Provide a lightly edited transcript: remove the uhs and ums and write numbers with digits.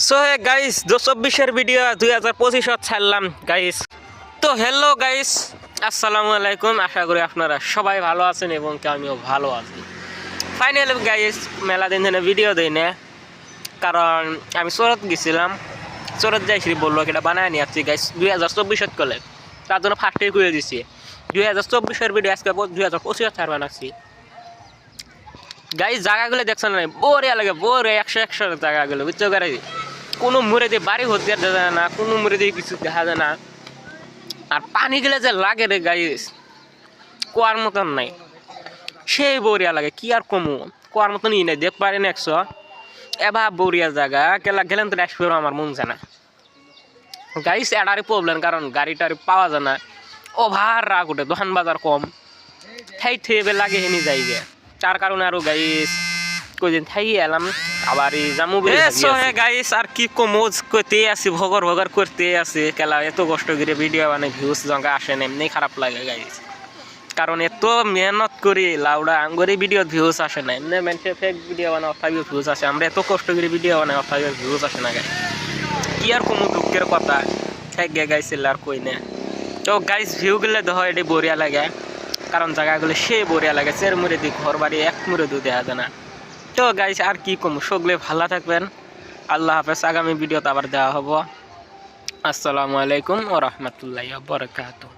So hey guys ২০২৪-এর video ২০২৫ ছাড়লাম guys. তো hello guys, আসসালামু আলাইকুম। আশা করি আপনারা সবাই ভালো আছেন এবং আমিও ভালো আছি। ফাইনালি গাইস মেলা দিন ধরে ভিডিও দেই না, কারণ আমি সুরত গেছিলাম। সুরত যাইছি বললো এটা বানায় নিয়ে আসছি গাইস ২০২৪ কলে, তার জন্য ফার্স্ট ইয়ার করে দিচ্ছি। ২০২৪-এর ভিডিও আজকে ২০২৫ ছাড় বানাচ্ছি গাইস। জায়গাগুলো দেখছেন না, বোরিয়া লাগে, বোরে ১০০ জায়গাগুলো বুঝছো গাড়ি। কোনো মুড়ে দিয়ে বাড়ি হতে দেখা যায় না, কোনো মুড়ে দিয়ে কিছু দেখা যায় না। আর পানিগুলো যে লাগে রে গাইস, কোয়ার মতন নাই, সেই বরিয়া লাগে। কি আর কমু, কোয়ার মতন ই নাই, দেখ পারেন ১০০ এবার বরিয়া জায়গা কেলা গেলেন তো আসবে আমার মন যায় না গাইস। এটারই প্রবলেম, কারণ গাড়িটারি পাওয়া যায় না, ওভার রাগ উঠে, দোকান বাজার কম, থাই থেবে লাগে হেনি যাই গে। তার কারণে আরো গাইস কদিন থাই এলাম, আবার জামু গাইস। আর কি কমোজ করতে আসি, ভগর ভগর করতে আসি কেলা। এত কষ্ট করে ভিডিও মানে ভিউজ জঙ্গা আসে না, এমনি খারাপ লাগে গাইস। কারণ এত মেহনত করি লাউডা আঙ্গরি ভিডিও ভিউজ আসে না, এমনি মেনটে ফেক ভিডিও বানায় অথাবিও ভিউজ আসে। আমরা এত কষ্ট করে ভিডিও বানাই অথাবিও ভিউজ আসে না গাইস। কি আর কমু দুঃখের কথা, থাক গে গাইস, আর কই না। তো গাইস ভিউগুলো দেখ এটি বরিয়া লাগে, কারণ জায়গাগুলো সে বরিয়া লাগে। চের মুড়ে দিই ঘর বাড়ি এক মুড়ে দু দেওয়া যায় না। তো গাইস আর কি কম, সকলে ভালো থাকবেন। আল্লাহ হাফেজ। আগামী ভিডিওতে আবার দেওয়া হবো। আসসালামু আলাইকুম ওয়া রাহমাতুল্লাহি ওয়া বারাকাতুহু।